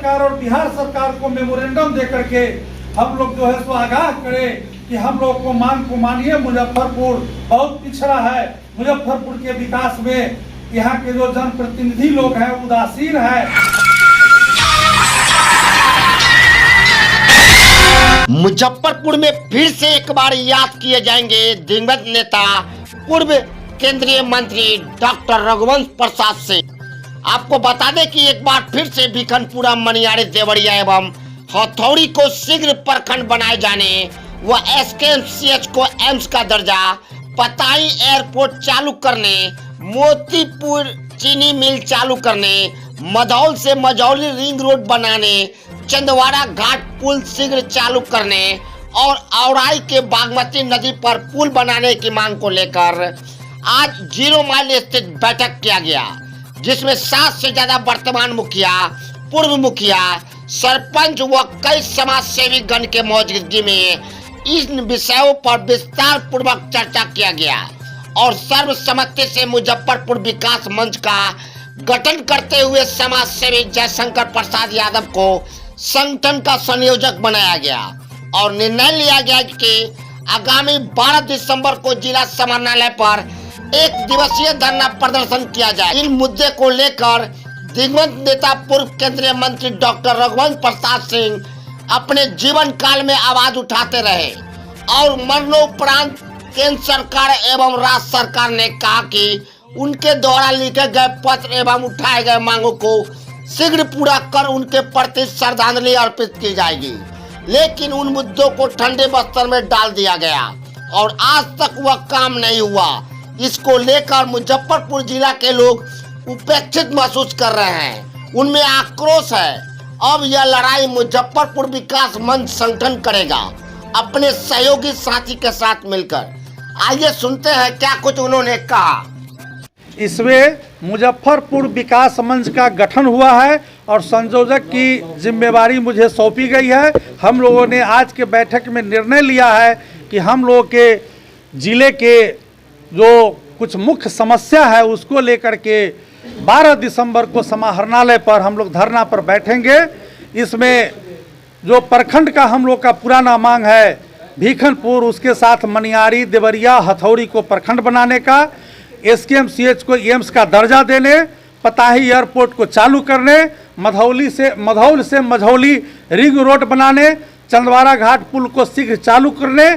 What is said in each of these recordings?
सरकार और बिहार सरकार को मेमोरेंडम दे करके हम लोग जो है सो आगाह करें कि हम लोग को मानिए मुजफ्फरपुर बहुत पिछड़ा है। मुजफ्फरपुर के विकास में यहाँ के जो जनप्रतिनिधि लोग हैं उदासीन है। मुजफ्फरपुर में फिर से एक बार याद किए जाएंगे दिवंगत नेता पूर्व केंद्रीय मंत्री डॉक्टर रघुवंश प्रसाद सिंह। आपको बता दें कि एक बार फिर से भिखनपुरा, मनियारी, देवरिया एवं हथौड़ी को शीघ्र प्रखंड बनाए जाने व एसकेएमसीएच को एम्स का दर्जा, पताई एयरपोर्ट चालू करने, मोतीपुर चीनी मिल चालू करने, मधौल से मझौली रिंग रोड बनाने, चंदवाड़ा घाट पुल शीघ्र चालू करने और औराई के बागमती नदी पर पुल बनाने की मांग को लेकर आज 0 माइल स्थित बैठक किया गया, जिसमें 7 से ज्यादा वर्तमान मुखिया, पूर्व मुखिया, सरपंच व कई समाज सेवी गण के मौजूदगी में इन विषयों पर विस्तार पूर्वक चर्चा किया गया और सर्वसम्मति से मुजफ्फरपुर विकास मंच का गठन करते हुए समाज सेवी जयशंकर प्रसाद यादव को संगठन का संयोजक बनाया गया और निर्णय लिया गया कि आगामी 12 दिसंबर को जिला समाहरणालय पर 1 दिवसीय धरना प्रदर्शन किया जाए। इन मुद्दे को लेकर दिवंगत नेता पूर्व केंद्रीय मंत्री डॉक्टर रघुवंश प्रसाद सिंह अपने जीवन काल में आवाज उठाते रहे और मरणोपरांत केंद्र सरकार एवं राज्य सरकार ने कहा कि उनके द्वारा लिखे गए पत्र एवं उठाए गए मांगों को शीघ्र पूरा कर उनके प्रति श्रद्धांजलि अर्पित की जाएगी, लेकिन उन मुद्दों को ठंडे बस्तर में डाल दिया गया और आज तक वह काम नहीं हुआ। इसको लेकर मुजफ्फरपुर जिला के लोग उपेक्षित महसूस कर रहे हैं, उनमें आक्रोश है। अब यह लड़ाई मुजफ्फरपुर विकास मंच संगठन करेगा अपने सहयोगी साथी के साथ मिलकर। आइए सुनते हैं क्या कुछ उन्होंने कहा। इसमें मुजफ्फरपुर विकास मंच का गठन हुआ है और संयोजक की जिम्मेवारी मुझे सौंपी गई है। हम लोगों ने आज के बैठक में निर्णय लिया है कि हम लोग के जिले के जो कुछ मुख्य समस्या है उसको लेकर के 12 दिसंबर को समाहरणालय पर हम लोग धरना पर बैठेंगे। इसमें जो प्रखंड का हम लोग का पुराना मांग है भिखनपुर, उसके साथ मनियारी, देवरिया, हथौड़ी को प्रखंड बनाने का, एसकेएमसीएच को एम्स का दर्जा देने, पताही एयरपोर्ट को चालू करने, मधौल से मझौली रिंग रोड बनाने, चंदवाड़ा घाट पुल को शीघ्र चालू करने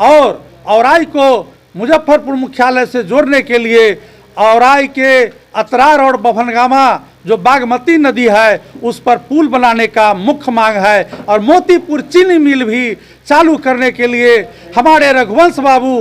और औराई को मुजफ्फरपुर मुख्यालय से जोड़ने के लिए औराई के अतरार और बभनगामा जो बागमती नदी है उस पर पुल बनाने का मुख्य मांग है और मोतीपुर चीनी मिल भी चालू करने के लिए हमारे रघुवंश बाबू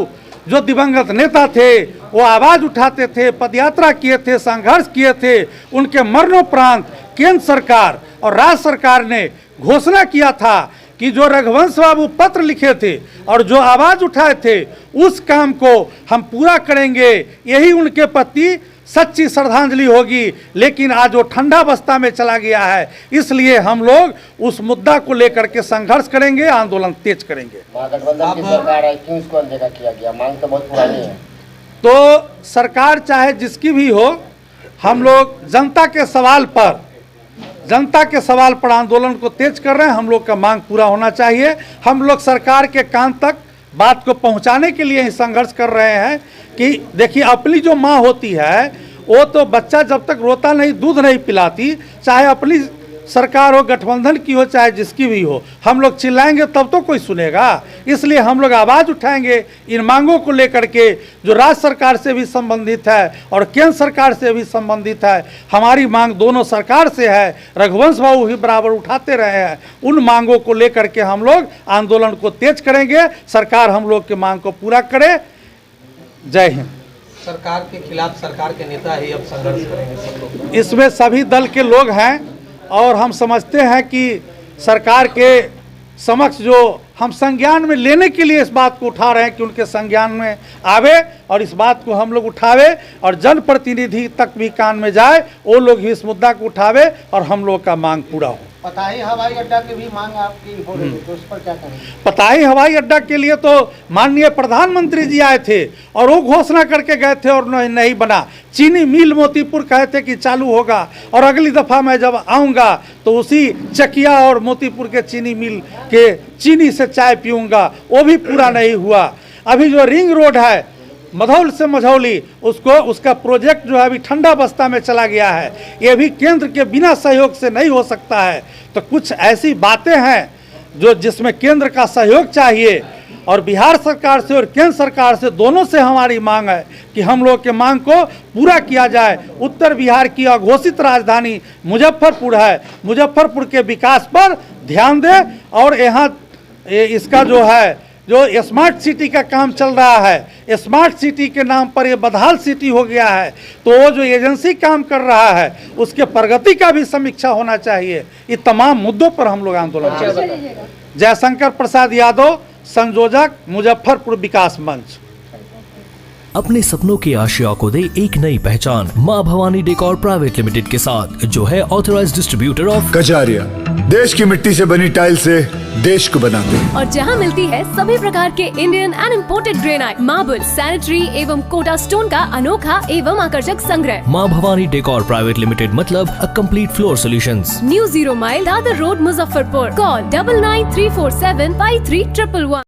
जो दिवंगत नेता थे वो आवाज़ उठाते थे, पदयात्रा किए थे, संघर्ष किए थे। उनके मरणोपरांत केंद्र सरकार और राज्य सरकार ने घोषणा किया था कि जो रघुवंश बाबू पत्र लिखे थे और जो आवाज़ उठाए थे उस काम को हम पूरा करेंगे, यही उनके प्रति सच्ची श्रद्धांजलि होगी। लेकिन आज वो ठंडा अवस्था में चला गया है, इसलिए हम लोग उस मुद्दा को लेकर के संघर्ष करेंगे, आंदोलन तेज करेंगे। महागठबंधन की सरकार है, क्यों इसको अनदेखा किया गया? मांग तो बहुत पुरानी है। तो सरकार चाहे जिसकी भी हो, हम लोग जनता के सवाल पर आंदोलन को तेज कर रहे हैं। हम लोग का मांग पूरा होना चाहिए। हम लोग सरकार के कान तक बात को पहुंचाने के लिए ही संघर्ष कर रहे हैं कि देखिए, अपनी जो माँ होती है वो तो बच्चा जब तक रोता नहीं, दूध नहीं पिलाती, चाहे अपनी सरकार हो, गठबंधन की हो, चाहे जिसकी भी हो। हम लोग चिल्लाएंगे तब तो कोई सुनेगा, इसलिए हम लोग आवाज़ उठाएंगे इन मांगों को लेकर के जो राज्य सरकार से भी संबंधित है और केंद्र सरकार से भी संबंधित है। हमारी मांग दोनों सरकार से है, रघुवंश बाबू भी बराबर उठाते रहे हैं। उन मांगों को लेकर के हम लोग आंदोलन को तेज करेंगे, सरकार हम लोग की मांग को पूरा करे। जय हिंद। सरकार के खिलाफ सरकार के नेता ही अब संघर्ष करेंगे सब लोग? इसमें सभी दल के लोग हैं और हम समझते हैं कि सरकार के समक्ष जो हम संज्ञान में लेने के लिए इस बात को उठा रहे हैं कि उनके संज्ञान में आवे और इस बात को हम लोग उठावे और जनप्रतिनिधि तक भी कान में जाए, वो लोग भी इस मुद्दा को उठावे और हम लोग का मांग पूरा हो। पताही हवाई अड्डा की भी मांग आपकी हो रही है, तो उस पर क्या करेंगे? पताही हवाई अड्डा के लिए तो माननीय प्रधानमंत्री जी आए थे और वो घोषणा करके गए थे और नहीं बना। चीनी मिल मोतीपुर कहे थे कि चालू होगा और अगली दफ़ा मैं जब आऊँगा तो उसी चकिया और मोतीपुर के चीनी मिल के चीनी से चाय पीऊँगा, वो भी पूरा नहीं हुआ। अभी जो रिंग रोड है मधौल से मझौली, उसका प्रोजेक्ट जो है अभी ठंडा बस्ता में चला गया है। ये भी केंद्र के बिना सहयोग से नहीं हो सकता है। तो कुछ ऐसी बातें हैं जिसमें केंद्र का सहयोग चाहिए और बिहार सरकार से और केंद्र सरकार से दोनों से हमारी मांग है कि हम लोग के मांग को पूरा किया जाए। उत्तर बिहार की अघोषित राजधानी मुजफ्फरपुर है, मुजफ्फरपुर के विकास पर ध्यान दें और यहाँ इसका जो स्मार्ट सिटी का काम चल रहा है, स्मार्ट सिटी के नाम पर ये बदहाल सिटी हो गया है, तो वो जो एजेंसी काम कर रहा है उसके प्रगति का भी समीक्षा होना चाहिए। ये तमाम मुद्दों पर हम लोग आंदोलन कर रहे हैं। जयशंकर प्रसाद यादव, संयोजक, मुजफ्फरपुर विकास मंच। अपने सपनों की आशिया को दे एक नई पहचान माँ भवानी डेकोर प्राइवेट लिमिटेड के साथ, जो है ऑथराइज्ड डिस्ट्रीब्यूटर ऑफ कजारिया। देश की मिट्टी से बनी टाइल से देश को बनाते हैं और जहां मिलती है सभी प्रकार के Indian and imported granite, marble, sanitary एवं कोटा स्टोन का अनोखा एवं आकर्षक संग्रह। माँ भवानी डेकोर प्राइवेट लिमिटेड मतलब a complete floor solutions. New 0 mile Dadar road, Muzaffarpur. Call 9934753111।